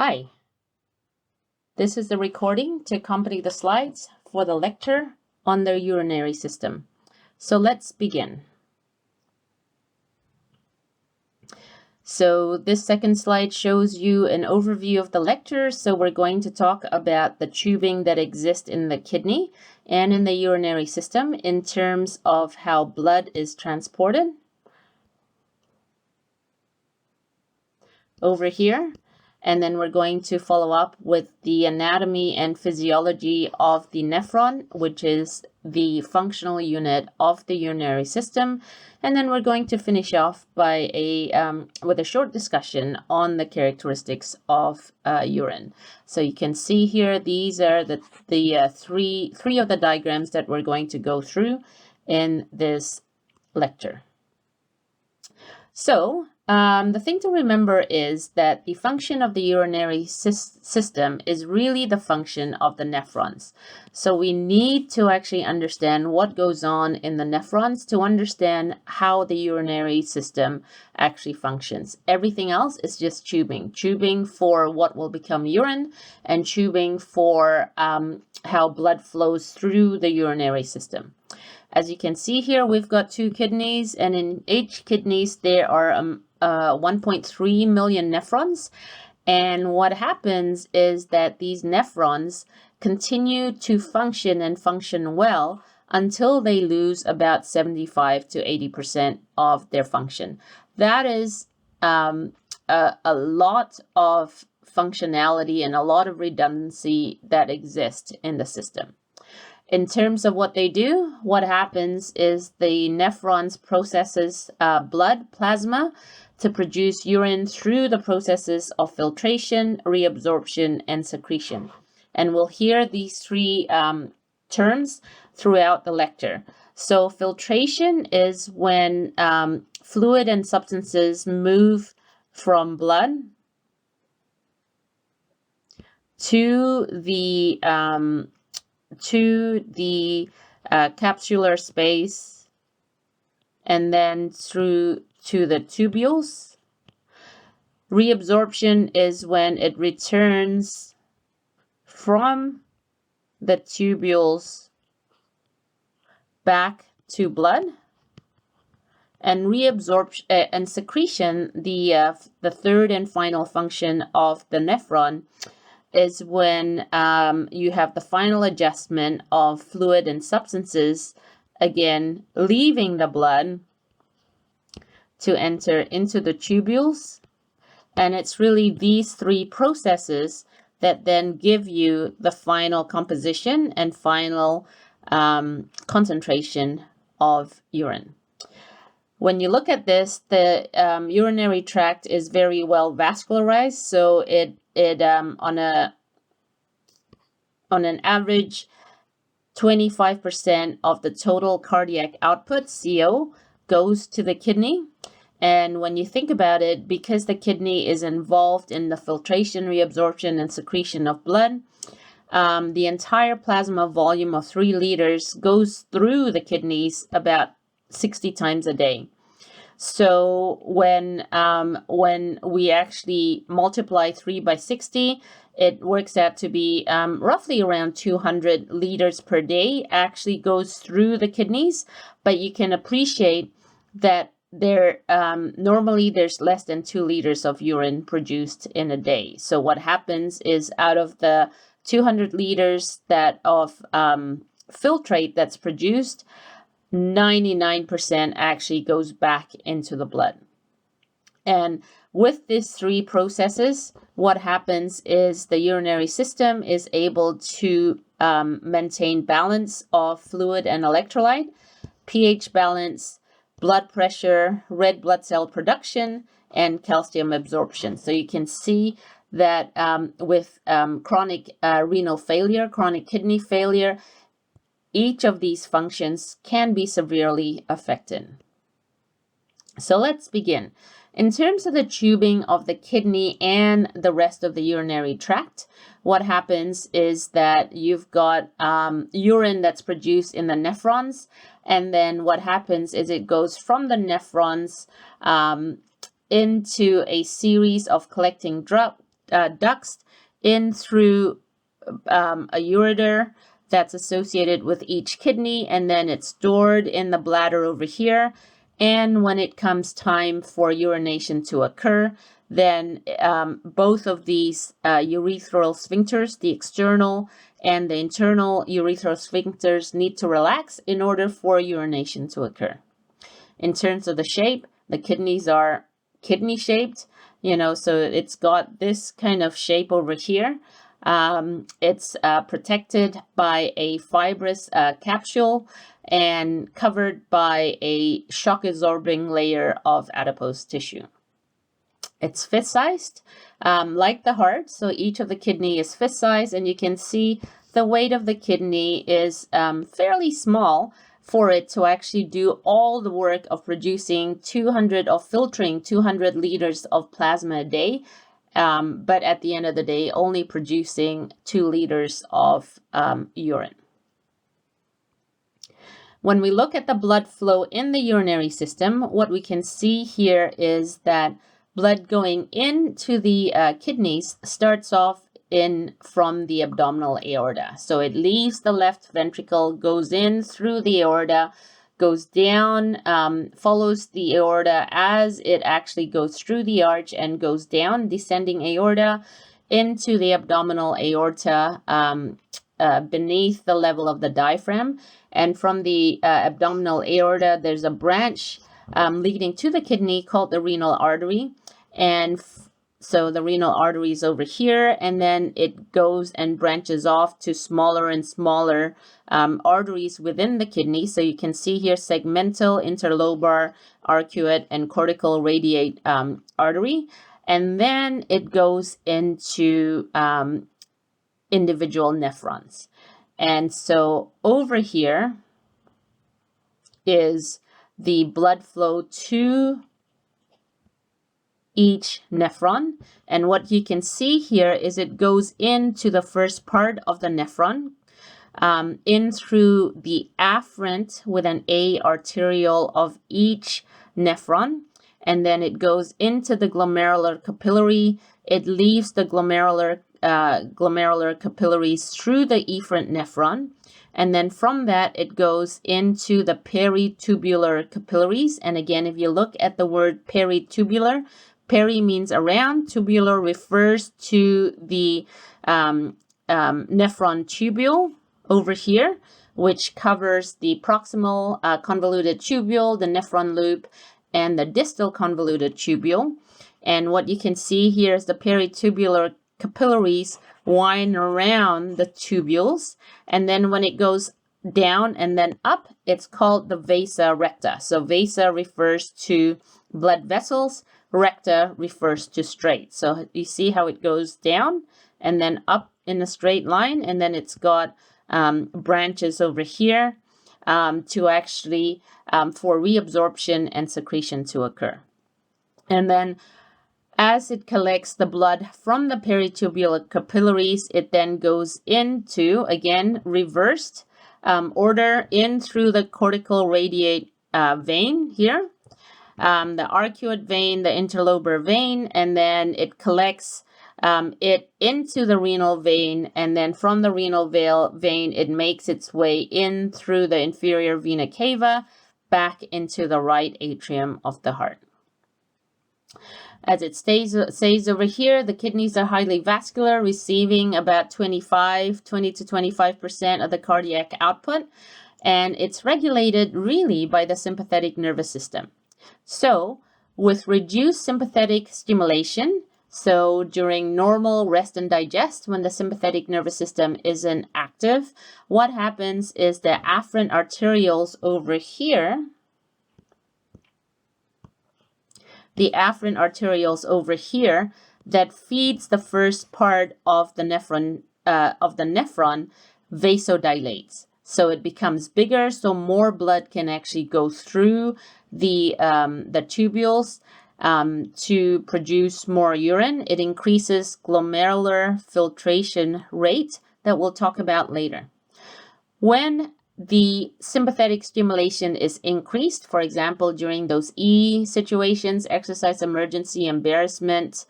Hi, this is the recording to accompany the slides for the lecture on the urinary system. So let's begin. So this second slide shows you an overview of the lecture. So we're going to talk about the tubing that exists in the kidney and in the urinary system in terms of how blood is transported. Over here. And then we're going to follow up with the anatomy and physiology of the nephron, which is the functional unit of the urinary system. And then we're going to finish off by with a short discussion on the characteristics of urine. So you can see here, these are the three of the diagrams that we're going to go through in this lecture. So the thing to remember is that the function of the urinary system is really the function of the nephrons. So we need to actually understand what goes on in the nephrons to understand how the urinary system actually functions. Everything else is just tubing for what will become urine, and tubing for how blood flows through the urinary system. As you can see here, we've got two kidneys, and in each kidneys there are 1.3 million nephrons. And what happens is that these nephrons continue to function and function well until they lose about 75 to 80% of their function. That is a lot of functionality and a lot of redundancy that exists in the system. In terms of what they do, what happens is the nephrons processes blood plasma to produce urine through the processes of filtration, reabsorption, and secretion. And we'll hear these three terms throughout the lecture. So filtration is when fluid and substances move from blood to the capsular space and then through to the tubules. Reabsorption is when it returns from the tubules back to blood. And reabsorption and secretion, the third and final function of the nephron, is when you have the final adjustment of fluid and substances, again, leaving the blood to enter into the tubules. And it's really these three processes that then give you the final composition and final concentration of urine. When you look at this, the urinary tract is very well vascularized, so it on an average 25% of the total cardiac output, CO, goes to the kidney. And when you think about it, because the kidney is involved in the filtration, reabsorption, and secretion of blood, the entire plasma volume of 3 liters goes through the kidneys about 60 times a day. So when we actually multiply 3 by 60, it works out to be roughly around 200 liters per day actually goes through the kidneys. But you can appreciate that normally there's less than 2 liters of urine produced in a day. So what happens is, out of the 200 liters of filtrate that's produced, 99% actually goes back into the blood. And with these three processes, what happens is the urinary system is able to maintain balance of fluid and electrolyte, pH balance, blood pressure, red blood cell production, and calcium absorption. So you can see that with chronic renal failure, chronic kidney failure, each of these functions can be severely affected. So let's begin. In terms of the tubing of the kidney and the rest of the urinary tract, what happens is that you've got urine that's produced in the nephrons, and then what happens is it goes from the nephrons into a series of collecting ducts in through a ureter that's associated with each kidney, and then it's stored in the bladder over here. And when it comes time for urination to occur, then both of these urethral sphincters, the external and the internal urethral sphincters, need to relax in order for urination to occur. In terms of the shape, the kidneys are kidney shaped, so it's got this kind of shape over here. It's protected by a fibrous capsule and covered by a shock-absorbing layer of adipose tissue. It's fist-sized, like the heart, so each of the kidney is fist-sized, and you can see the weight of the kidney is fairly small for it to actually do all the work of producing filtering 200 liters of plasma a day, but at the end of the day, only producing 2 liters of urine. When we look at the blood flow in the urinary system, what we can see here is that blood going into the kidneys starts off from the abdominal aorta. So it leaves the left ventricle, goes in through the aorta, goes down, follows the aorta as it actually goes through the arch and goes down, descending aorta into the abdominal aorta beneath the level of the diaphragm. And from the abdominal aorta, there's a branch leading to the kidney called the renal artery. And so the renal artery is over here, and then it goes and branches off to smaller and smaller arteries within the kidney. So you can see here segmental, interlobar, arcuate, and cortical radiate artery. And then it goes into individual nephrons. And so over here is the blood flow to each nephron, and what you can see here is it goes into the first part of the nephron, in through the afferent with an A arteriole of each nephron, and then it goes into the glomerular capillary. It leaves the glomerular capillaries through the efferent nephron, and then from that it goes into the peritubular capillaries. And again, if you look at the word peritubular, peri means around, tubular refers to the nephron tubule over here, which covers the proximal convoluted tubule, the nephron loop, and the distal convoluted tubule. And what you can see here is the peritubular capillaries wind around the tubules, and then when it goes down and then up, it's called the vasa recta. So vasa refers to blood vessels, recta refers to straight. So you see how it goes down and then up in a straight line, and then it's got branches over here to actually for reabsorption and secretion to occur. And then as it collects the blood from the peritubular capillaries, it then goes into, again, reversed order, in through the cortical radiate vein here, the arcuate vein, the interlobar vein, and then it collects it into the renal vein, and then from the renal vein, it makes its way in through the inferior vena cava back into the right atrium of the heart. As it says over here, the kidneys are highly vascular, receiving about 20 to 25% of the cardiac output, and it's regulated really by the sympathetic nervous system. So with reduced sympathetic stimulation, so during normal rest and digest, when the sympathetic nervous system isn't active, what happens is the afferent arterioles over here, that feeds the first part of the nephron vasodilates. So it becomes bigger, so more blood can actually go through the tubules to produce more urine. It increases glomerular filtration rate that we'll talk about later. When the sympathetic stimulation is increased, for example, during those E situations, exercise emergency, embarrassment,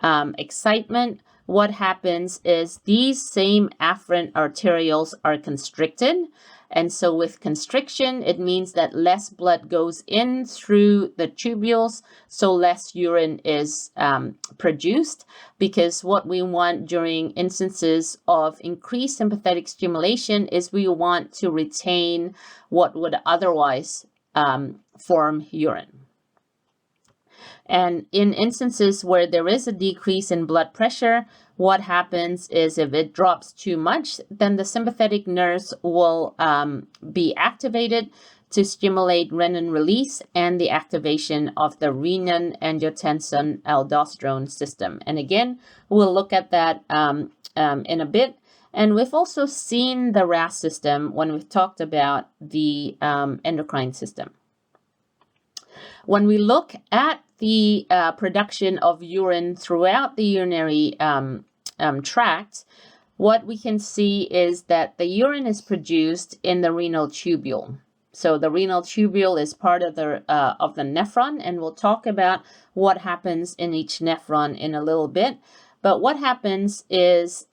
excitement, what happens is these same afferent arterioles are constricted. And so with constriction, it means that less blood goes in through the tubules, so less urine is produced, because what we want during instances of increased sympathetic stimulation is we want to retain what would otherwise form urine. And in instances where there is a decrease in blood pressure, what happens is if it drops too much, then the sympathetic nerves will be activated to stimulate renin release and the activation of the renin-angiotensin-aldosterone system. And again, we'll look at that in a bit. And we've also seen the RAS system when we've talked about the endocrine system. When we look at the production of urine throughout the urinary tract, what we can see is that the urine is produced in the renal tubule. So the renal tubule is part of the nephron, and we'll talk about what happens in each nephron in a little bit. But what happens is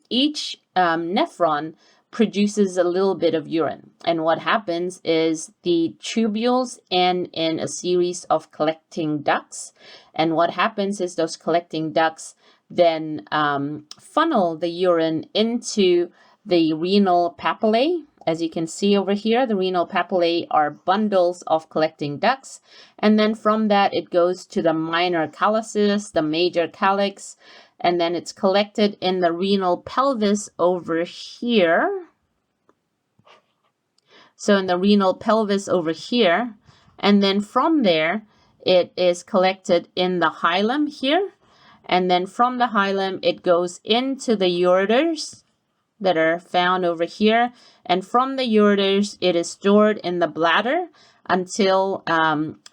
each nephron produces a little bit of urine. And what happens is the tubules end in a series of collecting ducts. And what happens is those collecting ducts then funnel the urine into the renal papillae. As you can see over here, the renal papillae are bundles of collecting ducts. And then from that, it goes to the minor calyces, the major calyx, and then it's collected in the renal pelvis over here. So in the renal pelvis over here, and then from there, it is collected in the hilum here. And then from the hilum, it goes into the ureters that are found over here. And from the ureters, it is stored in the bladder until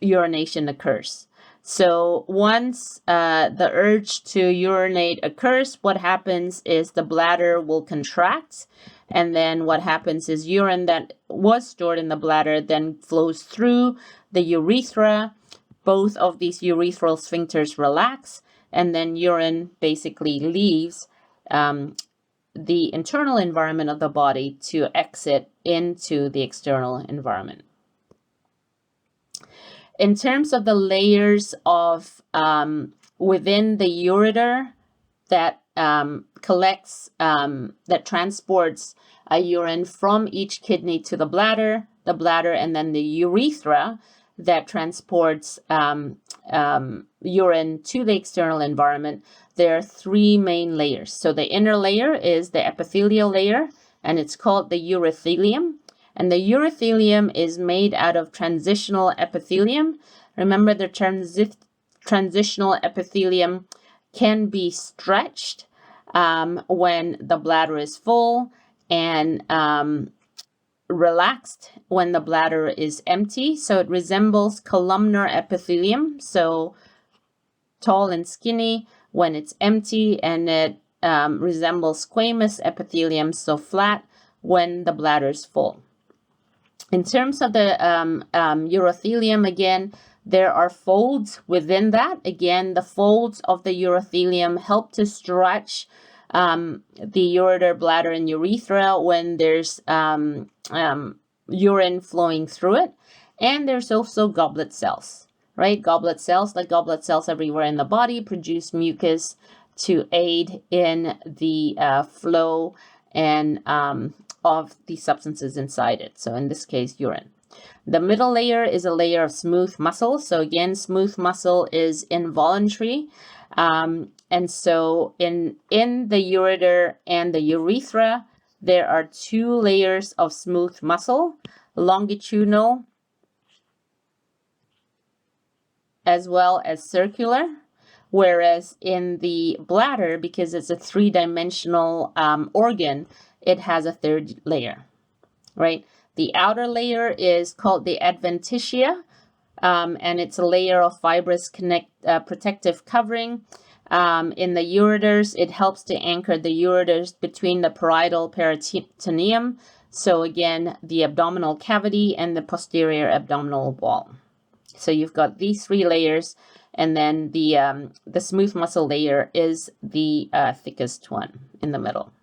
urination occurs. So once the urge to urinate occurs, what happens is the bladder will contract. And then what happens is urine that was stored in the bladder then flows through the urethra. Both of these urethral sphincters relax, and then urine basically leaves the internal environment of the body to exit into the external environment. In terms of the layers of within the ureter that collects, that transports urine from each kidney to the bladder, and then the urethra that transports urine to the external environment, there are three main layers. So the inner layer is the epithelial layer, and it's called the urothelium. And the urothelium is made out of transitional epithelium. Remember, the transitional epithelium can be stretched when the bladder is full and relaxed when the bladder is empty. So it resembles columnar epithelium, so tall and skinny when it's empty, and it resembles squamous epithelium, so flat when the bladder is full. In terms of the urothelium, again, there are folds within that. Again, the folds of the urothelium help to stretch the ureter, bladder, and urethra when there's urine flowing through it. And there's also goblet cells, right? Goblet cells, like goblet cells everywhere in the body, produce mucus to aid in the flow and of the substances inside it. So in this case, urine. The middle layer is a layer of smooth muscle. So again, smooth muscle is involuntary. And so in the ureter and the urethra, there are two layers of smooth muscle, longitudinal as well as circular. Whereas in the bladder, because it's a three-dimensional organ, it has a third layer, right? The outer layer is called the adventitia, and it's a layer of fibrous protective covering. In the ureters, it helps to anchor the ureters between the parietal peritoneum, so again, the abdominal cavity and the posterior abdominal wall. So you've got these 3 layers, and then the smooth muscle layer is the thickest one in the middle.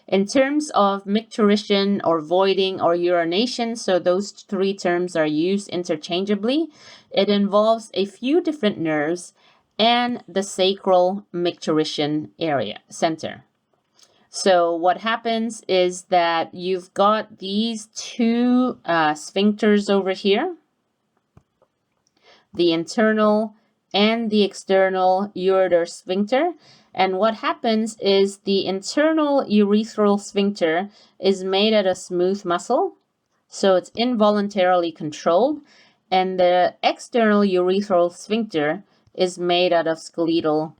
In terms of micturition or voiding or urination, so those 3 terms are used interchangeably. It involves a few different nerves and the sacral micturition area center. So what happens is that you've got these 2 sphincters over here, the internal and the external ureter sphincter. And what happens is the internal urethral sphincter is made out of smooth muscle, so it's involuntarily controlled, and the external urethral sphincter is made out of skeletal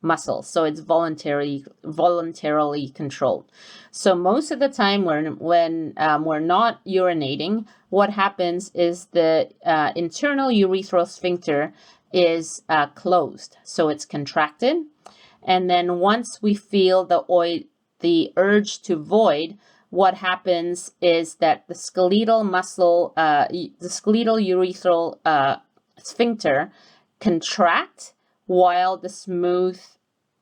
muscle, so it's voluntarily controlled. So most of the time when we're not urinating, what happens is the internal urethral sphincter is closed, so it's contracted. And then once we feel the urge to void, what happens is that the skeletal muscle, the skeletal urethral sphincter contract, while the smooth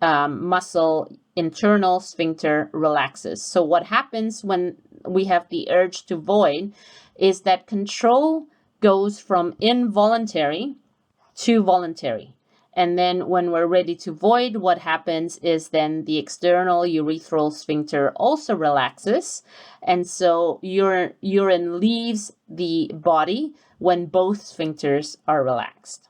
muscle internal sphincter relaxes. So what happens when we have the urge to void is that control goes from involuntary to voluntary. And then when we're ready to void, what happens is then the external urethral sphincter also relaxes. And so urine leaves the body when both sphincters are relaxed,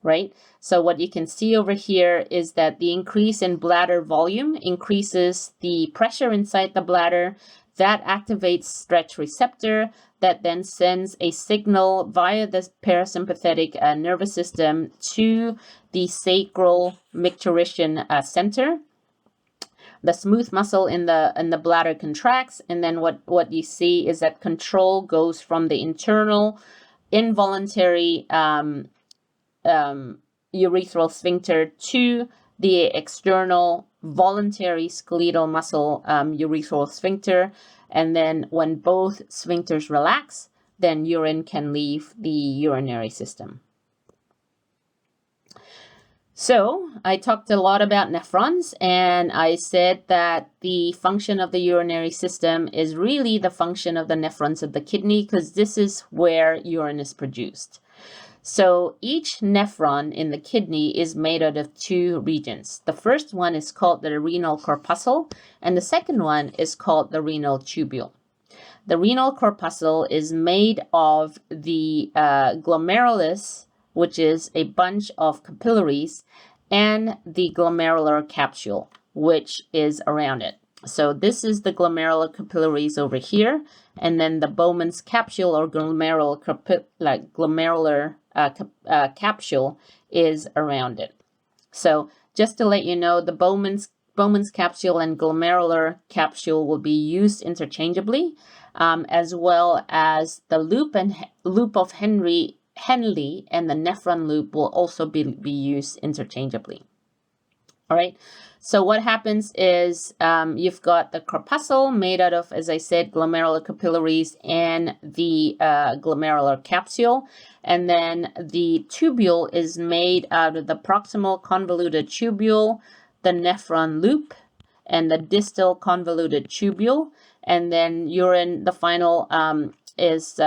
right? So what you can see over here is that the increase in bladder volume increases the pressure inside the bladder. That activates stretch receptor that then sends a signal via the parasympathetic nervous system to the sacral micturition center. The smooth muscle in the bladder contracts, and then what you see is that control goes from the internal involuntary urethral sphincter to the external voluntary skeletal muscle urethral sphincter. And then when both sphincters relax, then urine can leave the urinary system. So I talked a lot about nephrons, and I said that the function of the urinary system is really the function of the nephrons of the kidney, because this is where urine is produced. So each nephron in the kidney is made out of 2 regions. The first one is called the renal corpuscle, and the second one is called the renal tubule. The renal corpuscle is made of the glomerulus, which is a bunch of capillaries, and the glomerular capsule, which is around it. So this is the glomerular capillaries over here, and then the Bowman's capsule or glomerular capsule is around it. So just to let you know, the Bowman's capsule and glomerular capsule will be used interchangeably, as well as the loop of Henle and the nephron loop will also be used interchangeably. All right. So what happens is you've got the corpuscle made out of, as I said, glomerular capillaries and the glomerular capsule. And then the tubule is made out of the proximal convoluted tubule, the nephron loop, and the distal convoluted tubule. And then urine, the final, is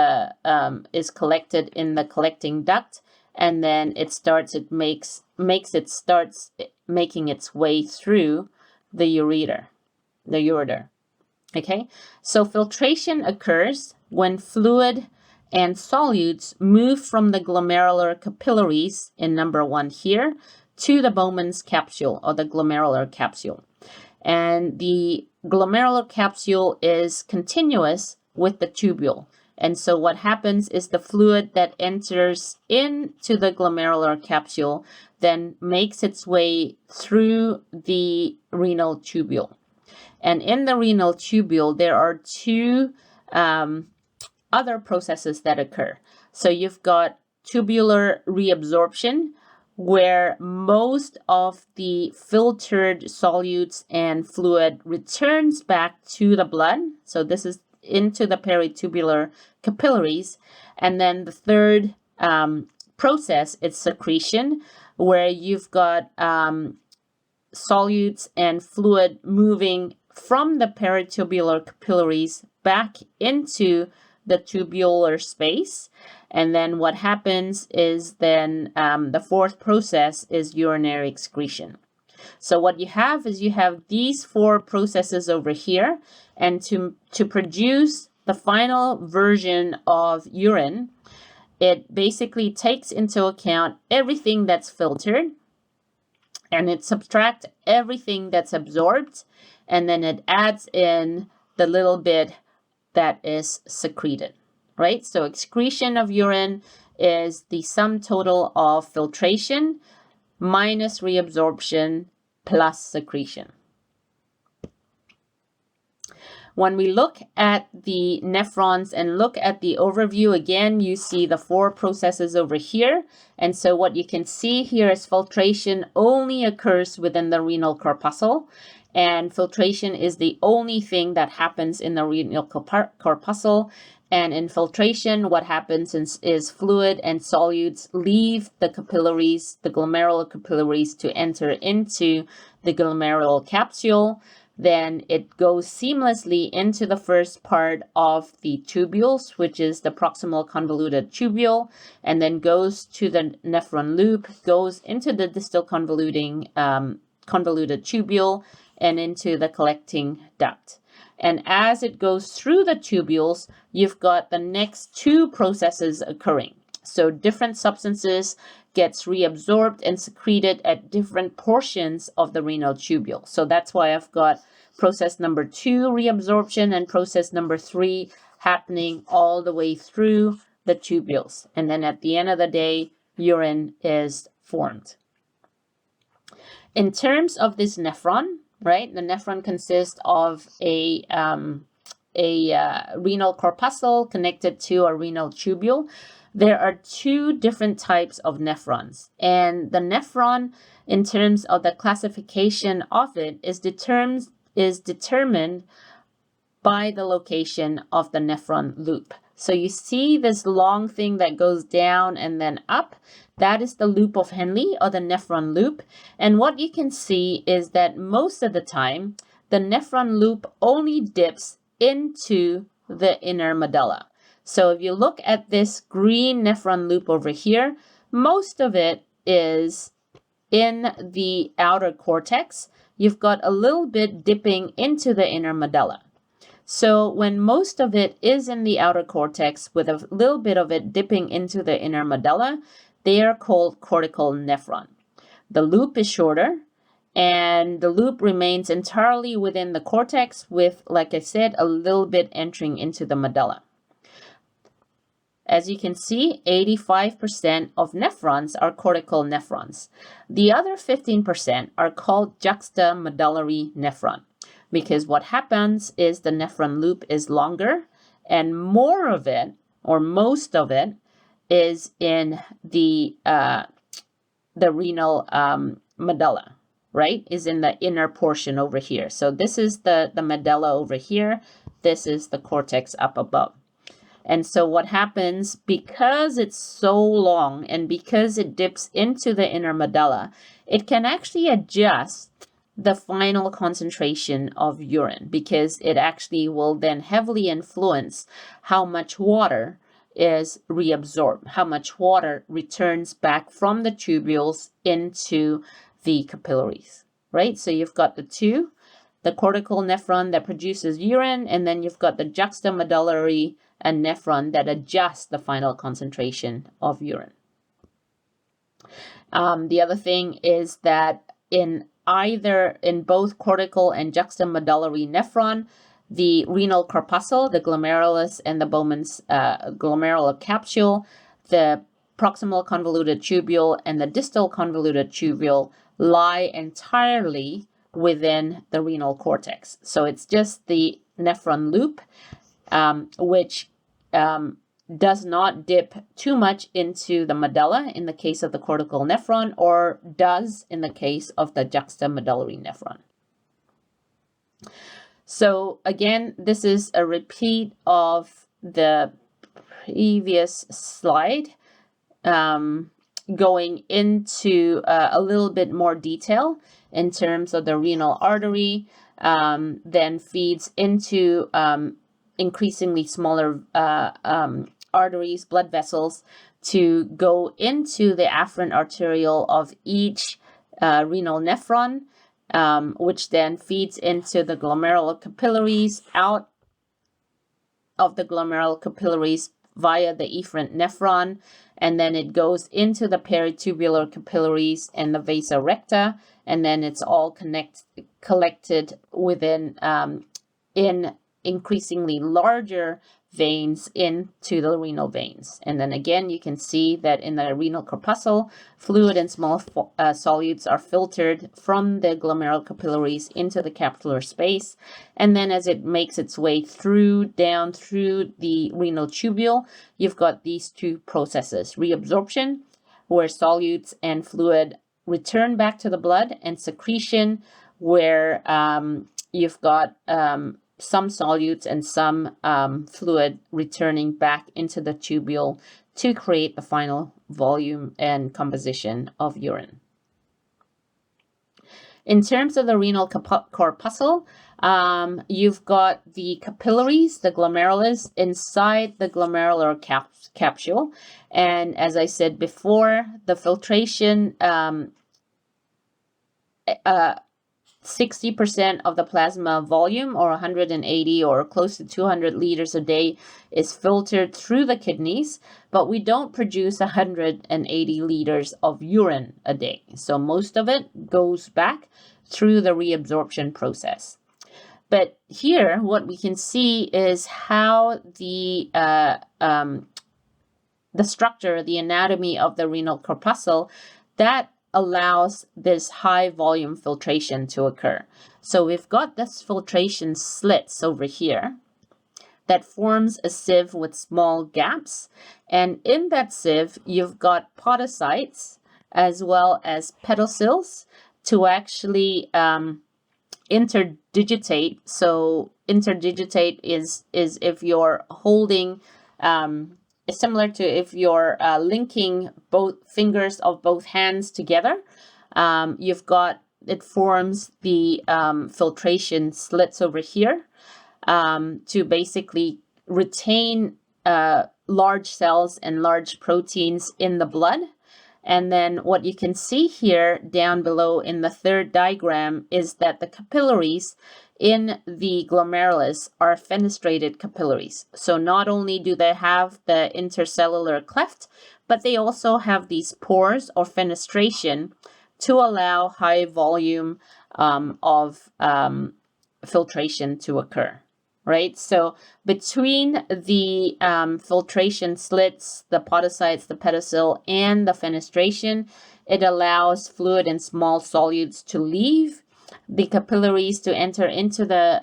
collected in the collecting duct. And then it starts making its way through the ureter. Okay, so filtration occurs when fluid and solutes move from the glomerular capillaries in number 1 here to the Bowman's capsule or the glomerular capsule. And the glomerular capsule is continuous with the tubule. And so what happens is the fluid that enters into the glomerular capsule then makes its way through the renal tubule. And in the renal tubule, there are 2 other processes that occur. So you've got tubular reabsorption, where most of the filtered solutes and fluid returns back to the blood. So this is into the peritubular capillaries. And then the third process is secretion, where you've got solutes and fluid moving from the peritubular capillaries back into the tubular space. And then what happens is then the fourth process is urinary excretion. So what you have is you have these four processes over here, and to produce the final version of urine, it basically takes into account everything that's filtered, and it subtracts everything that's absorbed, and then it adds in the little bit that is secreted, right? So excretion of urine is the sum total of filtration minus reabsorption plus secretion. When we look at the nephrons and look at the overview, again, you see the four processes over here. And so what you can see here is filtration only occurs within the renal corpuscle. And filtration is the only thing that happens in the renal corpuscle. And in filtration, what happens is fluid and solutes leave the capillaries, the glomerular capillaries, to enter into the glomerular capsule. Then it goes seamlessly into the first part of the tubules, which is the proximal convoluted tubule, and then goes to the nephron loop, goes into the distal convoluted tubule, and into the collecting duct. And as it goes through the tubules, you've got the next two processes occurring. So different substances gets reabsorbed and secreted at different portions of the renal tubule. So that's why I've got process number 2, reabsorption, and process number 3 happening all the way through the tubules. And then at the end of the day, urine is formed. In terms of this nephron, right, the nephron consists of a renal corpuscle connected to a renal tubule. There are two different types of nephrons, and the nephron, in terms of the classification of it, is determined by the location of the nephron loop. So you see this long thing that goes down and then up. That is the loop of Henle, or the nephron loop. And what you can see is that most of the time, the nephron loop only dips into the inner medulla. So if you look at this green nephron loop over here, most of it is in the outer cortex. You've got a little bit dipping into the inner medulla. So when most of it is in the outer cortex with a little bit of it dipping into the inner medulla, they are called cortical nephron. The loop is shorter, and the loop remains entirely within the cortex with, like I said, a little bit entering into the medulla. As you can see, 85% of nephrons are cortical nephrons. The other 15% are called juxtamedullary nephron, because what happens is the nephron loop is longer, and more of it, or most of it, is in the renal medulla, right? Is in the inner portion over here. So this is the medulla over here. This is the cortex up above. And so what happens, because it's so long and because it dips into the inner medulla, it can actually adjust the final concentration of urine, because it actually will then heavily influence how much water is reabsorbed, how much water returns back from the tubules into the capillaries, right? So you've got the two, the cortical nephron that produces urine, and then you've got the juxtamedullary and nephron that adjusts the final concentration of urine. The other thing is that in both cortical and juxtamedullary nephron, the renal corpuscle, the glomerulus, and the Bowman's glomerular capsule, the proximal convoluted tubule, and the distal convoluted tubule lie entirely within the renal cortex. So it's just the nephron loop, which does not dip too much into the medulla in the case of the cortical nephron, or does in the case of the juxtamedullary nephron. So again, this is a repeat of the previous slide, going into a little bit more detail in terms of the renal artery, then feeds into increasingly smaller arteries, blood vessels, to go into the afferent arteriole of each renal nephron, which then feeds into the glomerular capillaries, out of the glomerular capillaries via the efferent nephron, and then it goes into the peritubular capillaries and the vasa recta, and then it's all collected within in increasingly larger veins into the renal veins. And then again, you can see that in the renal corpuscle, fluid and small solutes are filtered from the glomerular capillaries into the capsular space. And then as it makes its way down through the renal tubule, you've got these two processes: reabsorption, where solutes and fluid return back to the blood, and secretion, where you've got some solutes and some fluid returning back into the tubule to create the final volume and composition of urine. In terms of the renal corpuscle, you've got the capillaries, the glomerulus, inside the glomerular capsule. And as I said before, the filtration, 60% of the plasma volume, or 180 or close to 200 liters a day, is filtered through the kidneys, but we don't produce 180 liters of urine a day. So most of it goes back through the reabsorption process. But here, what we can see is how the structure, the anatomy of the renal corpuscle, that allows this high volume filtration to occur. So we've got this filtration slits over here that forms a sieve with small gaps. And in that sieve, you've got podocytes as well as pedicels to actually interdigitate. So interdigitate is if you're holding, it's similar to if you're linking both fingers of both hands together. You've got, it forms the filtration slits over here to basically retain large cells and large proteins in the blood. And then what you can see here down below in the third diagram is that the capillaries in the glomerulus are fenestrated capillaries. So not only do they have the intercellular cleft, but they also have these pores or fenestration to allow high volume of filtration to occur. Right? So between the filtration slits, the podocytes, the pedicel, and the fenestration, it allows fluid and small solutes to leave the capillaries to enter into the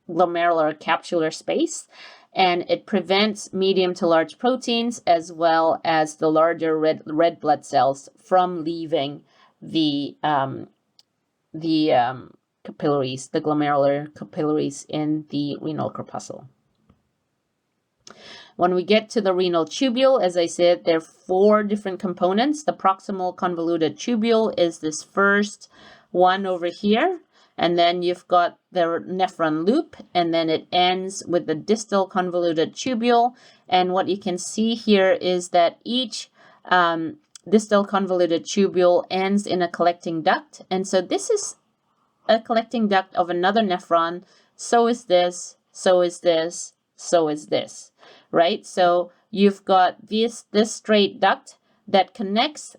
glomerular capsular space, and it prevents medium to large proteins as well as the larger red blood cells from leaving the capillaries, the glomerular capillaries in the renal corpuscle. When we get to the renal tubule, as I said, there are 4 different components. The proximal convoluted tubule is this first one over here, and then you've got the nephron loop, and then it ends with the distal convoluted tubule. And what you can see here is that each distal convoluted tubule ends in a collecting duct, and so this is a collecting duct of another nephron. So is this, so is this, so is this, right? So you've got this straight duct that connects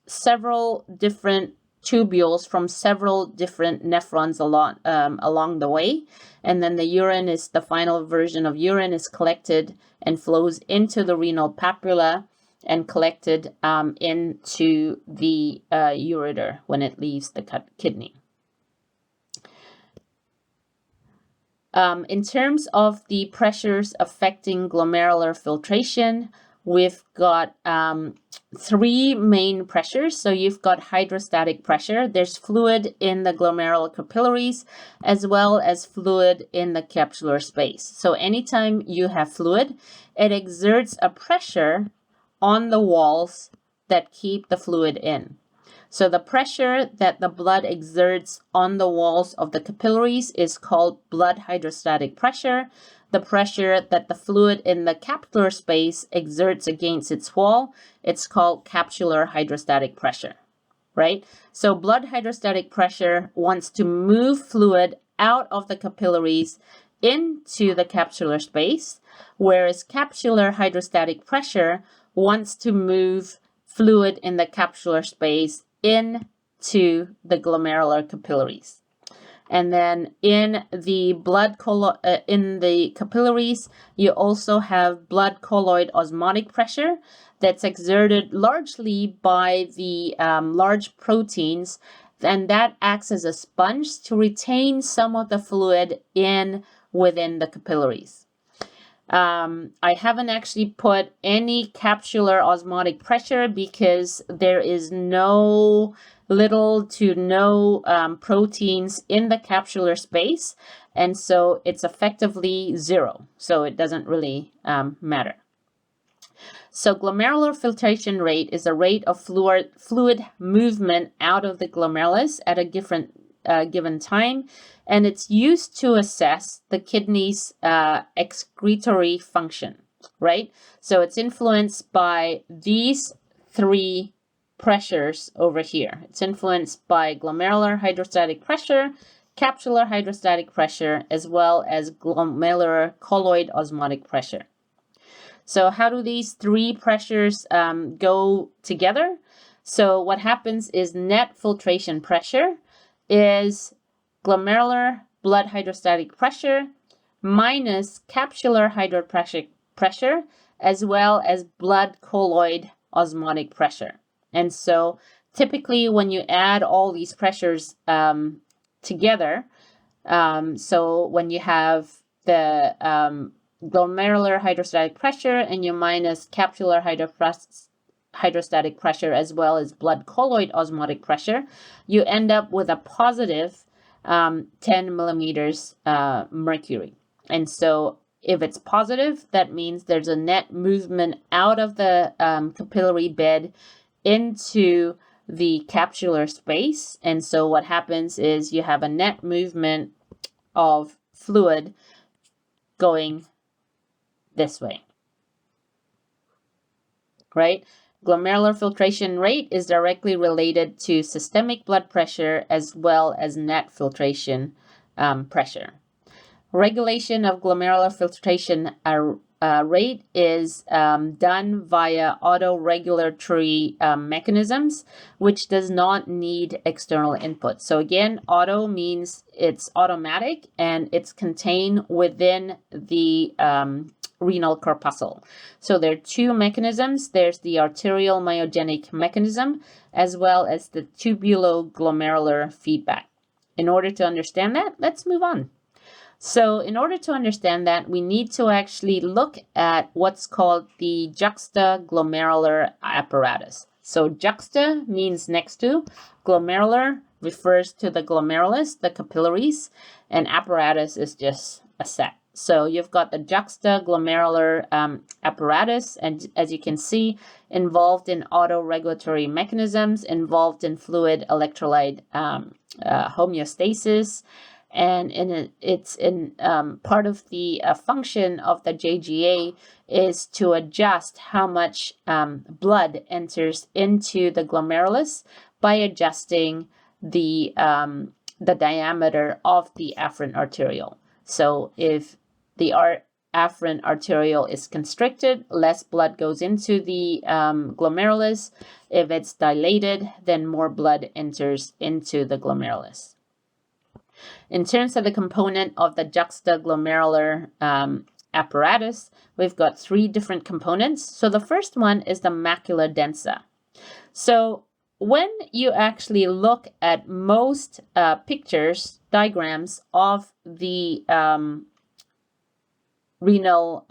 several different tubules from several different nephrons along the way. And then the urine is, the final version of urine is collected and flows into the renal papilla and collected into the ureter when it leaves the kidney. In terms of the pressures affecting glomerular filtration, we've got three main pressures. So you've got hydrostatic pressure. There's fluid in the glomerular capillaries as well as fluid in the capsular space. So anytime you have fluid, it exerts a pressure on the walls that keep the fluid in. So the pressure that the blood exerts on the walls of the capillaries is called blood hydrostatic pressure. The pressure that the fluid in the capsular space exerts against its wall, it's called capsular hydrostatic pressure, right? So blood hydrostatic pressure wants to move fluid out of the capillaries into the capsular space, whereas capsular hydrostatic pressure wants to move fluid in the capsular space into the glomerular capillaries. And then in the in the capillaries, you also have blood colloid osmotic pressure that's exerted largely by the large proteins, and that acts as a sponge to retain some of the fluid within the capillaries. I haven't actually put any capsular osmotic pressure because there is little to no proteins in the capsular space, and so it's effectively zero, so it doesn't really matter. So glomerular filtration rate is a rate of fluid movement out of the glomerulus at a given time, and it's used to assess the kidney's excretory function, right? So it's influenced by these three pressures over here. It's influenced by glomerular hydrostatic pressure, capsular hydrostatic pressure, as well as glomerular colloid osmotic pressure. So how do these three pressures go together? So what happens is net filtration pressure is glomerular blood hydrostatic pressure minus capsular hydrostatic pressure as well as blood colloid osmotic pressure. And so typically when you add all these pressures together, so when you have the glomerular hydrostatic pressure and you minus capsular hydrostatic pressure as well as blood colloid osmotic pressure, you end up with a positive 10 millimeters mercury. And so if it's positive, that means there's a net movement out of the capillary bed into the capsular space. And so what happens is you have a net movement of fluid going this way, right? Glomerular filtration rate is directly related to systemic blood pressure as well as net filtration pressure. Regulation of glomerular filtration rate is done via autoregulatory mechanisms, which does not need external input. So again, auto means it's automatic and it's contained within the renal corpuscle. So there are two mechanisms. There's the arterial myogenic mechanism as well as the tubuloglomerular feedback. In order to understand that, let's move on. So in order to understand that, we need to actually look at what's called the juxtaglomerular apparatus. So juxta means next to, glomerular refers to the glomerulus, the capillaries, and apparatus is just a set. So you've got the juxtaglomerular apparatus, and as you can see, involved in autoregulatory mechanisms, involved in fluid electrolyte homeostasis, and it's part of the function of the JGA is to adjust how much blood enters into the glomerulus by adjusting the diameter of the afferent arteriole. So if the afferent arteriole is constricted, less blood goes into the glomerulus. If it's dilated, then more blood enters into the glomerulus. In terms of the component of the juxtaglomerular apparatus, we've got three different components. So the first one is the macula densa. So when you actually look at most diagrams of the renal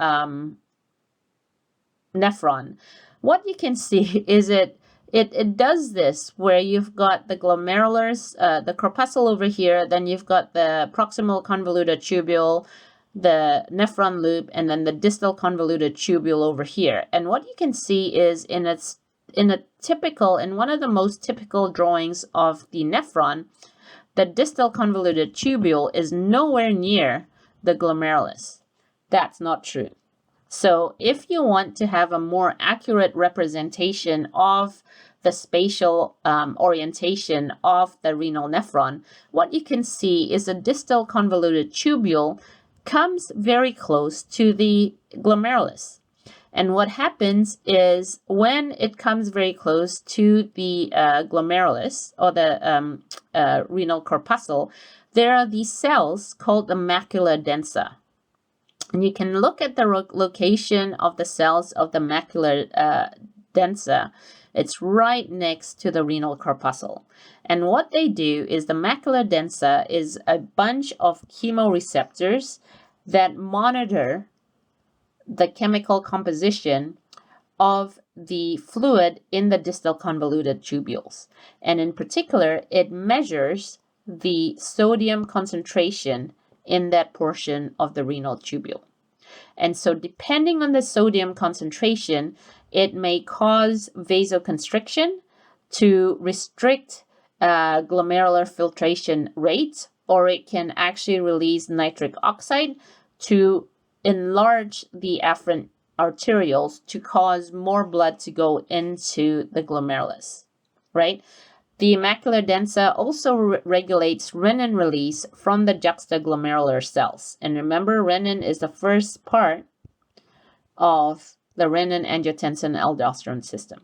nephron, what you can see is it does this where you've got the glomerulars, the corpuscle over here, then you've got the proximal convoluted tubule, the nephron loop, and then the distal convoluted tubule over here. And what you can see is in one of the most typical drawings of the nephron, the distal convoluted tubule is nowhere near the glomerulus. That's not true. So if you want to have a more accurate representation of the spatial orientation of the renal nephron, what you can see is a distal convoluted tubule comes very close to the glomerulus. And what happens is when it comes very close to the glomerulus or the renal corpuscle, there are these cells called the macula densa. And you can look at the location of the cells of the macula densa. It's right next to the renal corpuscle. And what they do is the macula densa is a bunch of chemoreceptors that monitor the chemical composition of the fluid in the distal convoluted tubules. And in particular, it measures the sodium concentration in that portion of the renal tubule. And so depending on the sodium concentration, it may cause vasoconstriction to restrict glomerular filtration rate, or it can actually release nitric oxide to enlarge the afferent arterioles to cause more blood to go into the glomerulus, right? The macula densa also regulates renin release from the juxtaglomerular cells. And remember, renin is the first part of the renin-angiotensin-aldosterone system.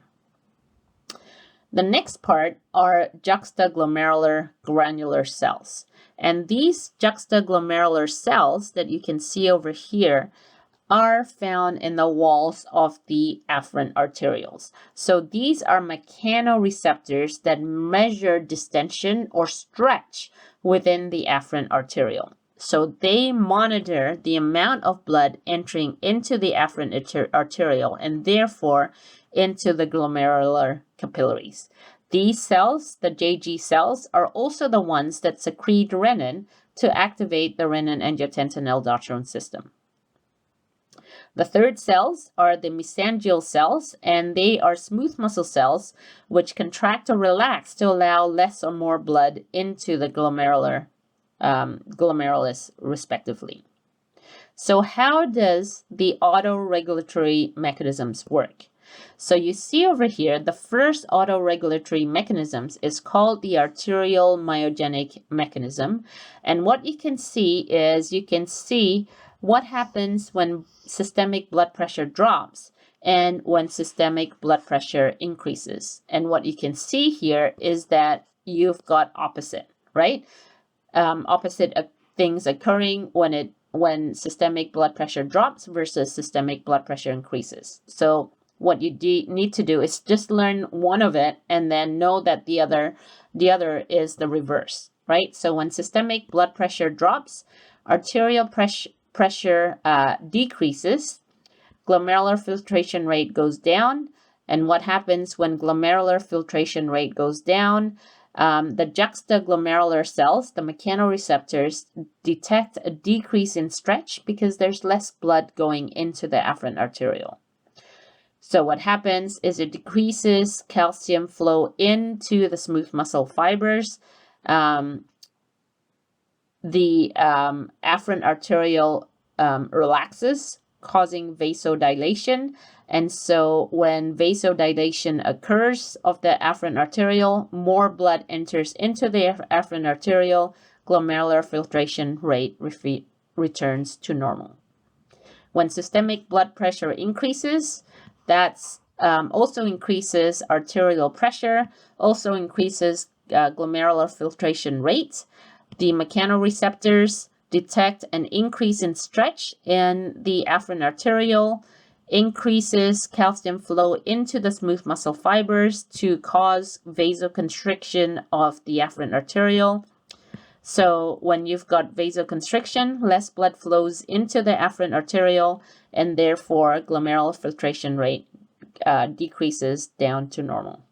The next part are juxtaglomerular granular cells. And these juxtaglomerular cells that you can see over here are found in the walls of the afferent arterioles. So these are mechanoreceptors that measure distension or stretch within the afferent arteriole. So they monitor the amount of blood entering into the afferent arteriole and therefore into the glomerular capillaries. These cells, the JG cells, are also the ones that secrete renin to activate the renin-angiotensin-aldosterone system. The third cells are the mesangial cells, and they are smooth muscle cells which contract or relax to allow less or more blood into the glomerulus, respectively. So how does the autoregulatory mechanisms work? So you see over here, the first autoregulatory mechanisms is called the arterial myogenic mechanism. And what you can see is what happens when systemic blood pressure drops and when systemic blood pressure increases. And what you can see here is that you've got opposite, right? Opposite things occurring when systemic blood pressure drops versus systemic blood pressure increases. So what you need to do is just learn one of it and then know that the other is the reverse, right? So when systemic blood pressure drops, arterial pressure decreases, glomerular filtration rate goes down. And what happens when glomerular filtration rate goes down? The juxtaglomerular cells, the mechanoreceptors, detect a decrease in stretch because there's less blood going into the afferent arteriole. So what happens is it decreases calcium flow into the smooth muscle fibers. The afferent arteriole relaxes, causing vasodilation. And so when vasodilation occurs of the afferent arteriole, more blood enters into the afferent arteriole, glomerular filtration rate returns to normal. When systemic blood pressure increases, that's also increases arterial pressure, also increases glomerular filtration rate. The mechanoreceptors detect an increase in stretch in the afferent arteriole, increases calcium flow into the smooth muscle fibers to cause vasoconstriction of the afferent arteriole. So when you've got vasoconstriction, less blood flows into the afferent arteriole, and therefore glomerular filtration rate decreases down to normal.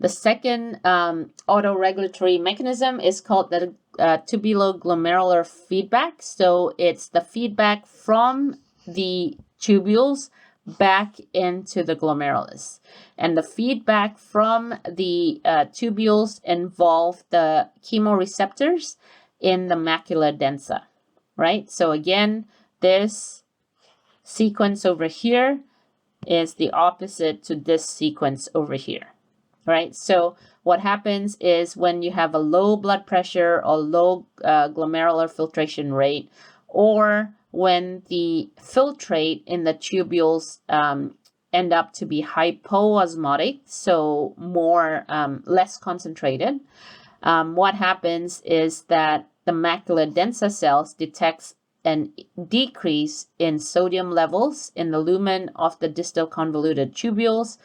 The second autoregulatory mechanism is called the tubulo-glomerular feedback. So it's the feedback from the tubules back into the glomerulus. And the feedback from the tubules involve the chemoreceptors in the macula densa, right? So again, this sequence over here is the opposite to this sequence over here. Right, so what happens is when you have a low blood pressure or low glomerular filtration rate, or when the filtrate in the tubules end up to be hypoosmotic, so more less concentrated, what happens is that the macula densa cells detects a decrease in sodium levels in the lumen of the distal convoluted tubules,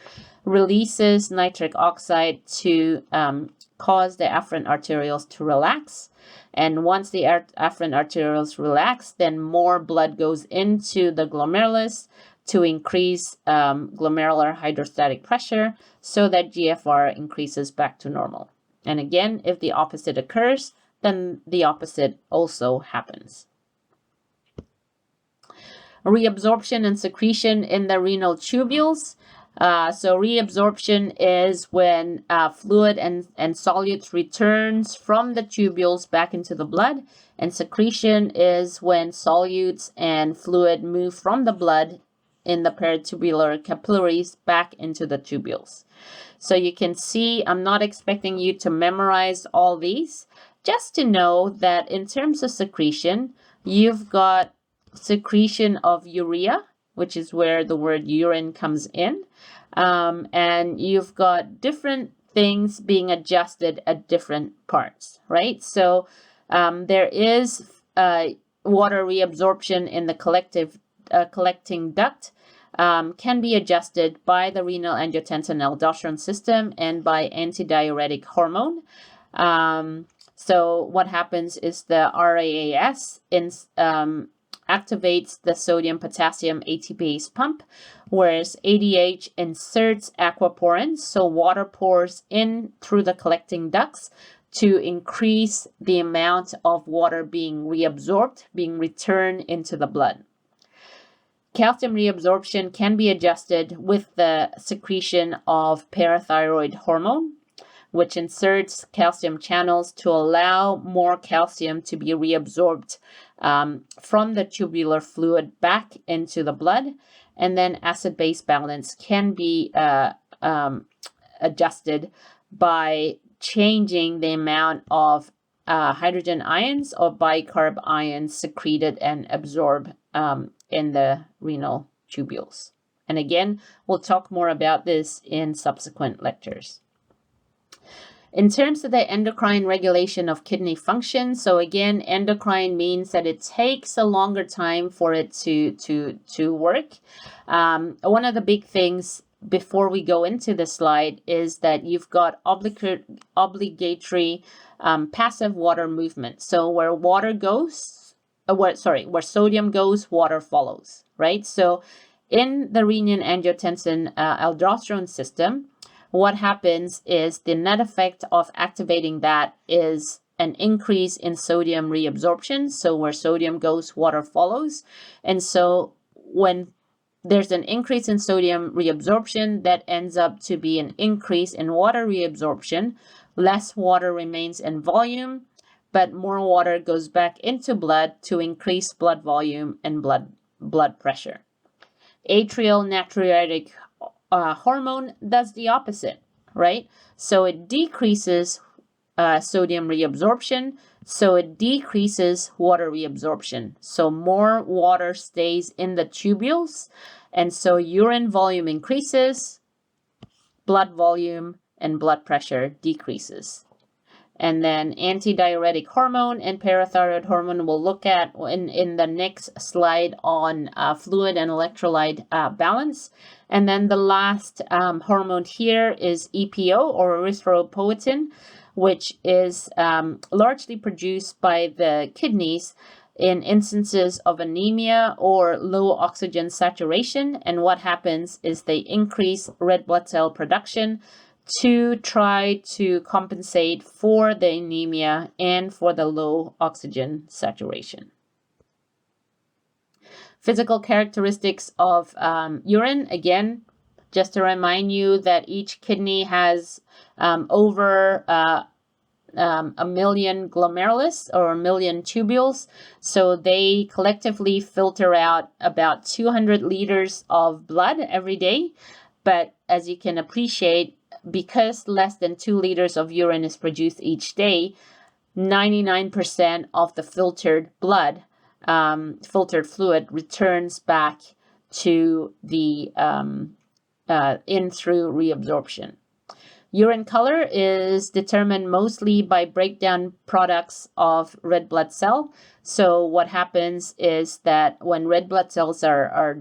releases nitric oxide to cause the afferent arterioles to relax. And once the afferent arterioles relax, then more blood goes into the glomerulus to increase glomerular hydrostatic pressure so that GFR increases back to normal. And again, if the opposite occurs, then the opposite also happens. Reabsorption and secretion in the renal tubules. So reabsorption is when fluid and solutes returns from the tubules back into the blood, and secretion is when solutes and fluid move from the blood in the peritubular capillaries back into the tubules. So you can see, I'm not expecting you to memorize all these, just to know that in terms of secretion, you've got secretion of urea, which is where the word urine comes in. And you've got different things being adjusted at different parts, right? So there is water reabsorption in the collecting duct, can be adjusted by the renal angiotensin-aldosterone system and by antidiuretic hormone. So what happens is the RAAS activates the sodium-potassium ATPase pump, whereas ADH inserts aquaporins, so water pours in through the collecting ducts to increase the amount of water being reabsorbed, being returned into the blood. Calcium reabsorption can be adjusted with the secretion of parathyroid hormone, which inserts calcium channels to allow more calcium to be reabsorbed from the tubular fluid back into the blood. And then acid-base balance can be adjusted by changing the amount of hydrogen ions or bicarb ions secreted and absorbed in the renal tubules. And again, we'll talk more about this in subsequent lectures. In terms of the endocrine regulation of kidney function, so again, endocrine means that it takes a longer time for it to work. One of the big things before we go into the slide is that you've got obligatory passive water movement. So where water goes, where sodium goes, water follows, right? So in the renin-angiotensin-aldosterone system, what happens is the net effect of activating that is an increase in sodium reabsorption. So where sodium goes, water follows. And so when there's an increase in sodium reabsorption, that ends up to be an increase in water reabsorption. Less water remains in volume, but more water goes back into blood to increase blood volume and blood pressure. Atrial natriuretic hormone does the opposite, right? So it decreases sodium reabsorption, so it decreases water reabsorption. So more water stays in the tubules, and so urine volume increases, blood volume and blood pressure decreases. And then antidiuretic hormone and parathyroid hormone we'll look at in the next slide on fluid and electrolyte balance. And then the last hormone here is EPO, or erythropoietin, which is largely produced by the kidneys in instances of anemia or low oxygen saturation. And what happens is they increase red blood cell production to try to compensate for the anemia and for the low oxygen saturation. Physical characteristics of urine, again, just to remind you that each kidney has over 1 million glomerulus or 1 million tubules. So they collectively filter out about 200 liters of blood every day. But as you can appreciate, because less than 2 liters of urine is produced each day, 99% of the filtered blood, filtered fluid, returns back to the in through reabsorption. Urine color is determined mostly by breakdown products of red blood cell. So what happens is that when red blood cells are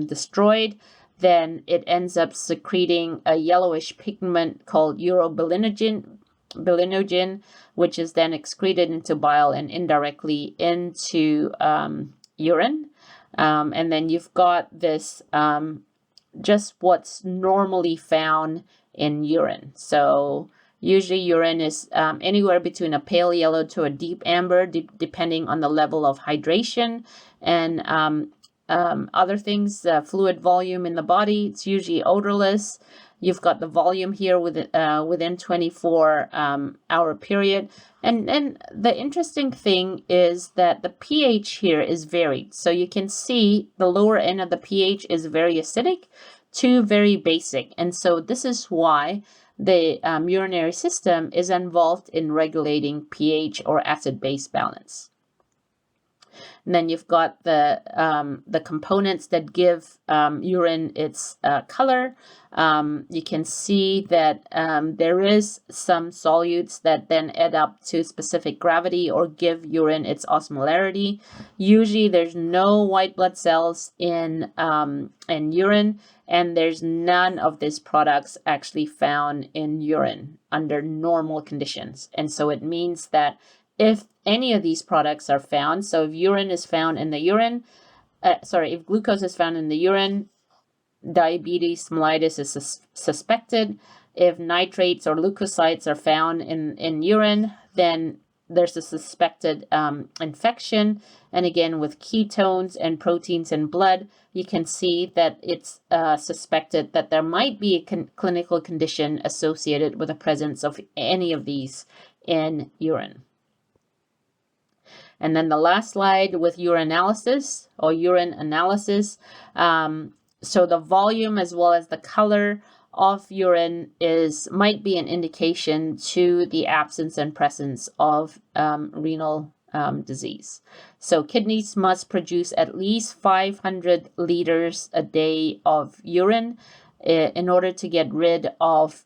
destroyed, then it ends up secreting a yellowish pigment called urobilinogen, which is then excreted into bile and indirectly into urine. And then you've got this just what's normally found in urine. So usually urine is anywhere between a pale yellow to a deep amber, depending on the level of hydration and other things, fluid volume in the body. It's usually odorless. You've got the volume here within 24-hour period. And the interesting thing is that the pH here is varied. So you can see the lower end of the pH is very acidic to very basic. And so this is why the urinary system is involved in regulating pH or acid-base balance. And then you've got the components that give urine its color. You can see that there is some solutes that then add up to specific gravity or give urine its osmolarity. Usually there's no white blood cells in urine, and there's none of these products actually found in urine under normal conditions. And so it means that if any of these products are found, so if urine is found in the urine, if glucose is found in the urine, diabetes mellitus is suspected. If nitrates or leukocytes are found in urine, then there's a suspected infection. And again, with ketones and proteins in blood, you can see that it's suspected that there might be a clinical condition associated with the presence of any of these in urine. And then the last slide with urinalysis or urine analysis. So the volume as well as the color of urine might be an indication to the absence and presence of renal disease. So kidneys must produce at least 500 liters a day of urine in order to get rid of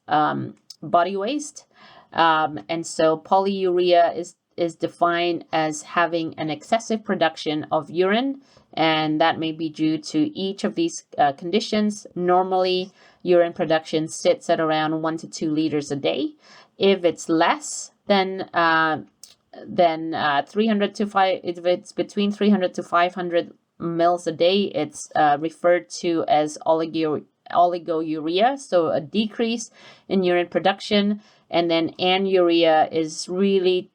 body waste. And so polyuria is defined as having an excessive production of urine, and that may be due to each of these conditions. Normally, urine production sits at around 1 to 2 liters a day. If it's less than 300 to 5, if it's between 300 to 500 mils a day, it's referred to as oligouria, so a decrease in urine production. And then anuria is really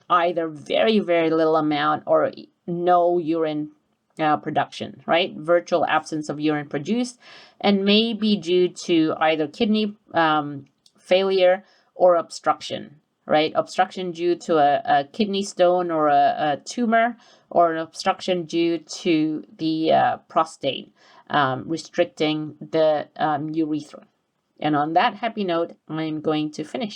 either very, very little amount or no urine production, right? Virtual absence of urine produced, and may be due to either kidney failure or obstruction, right? Obstruction due to a kidney stone or a tumor, or an obstruction due to the prostate, restricting the urethra. And on that happy note, I'm going to finish.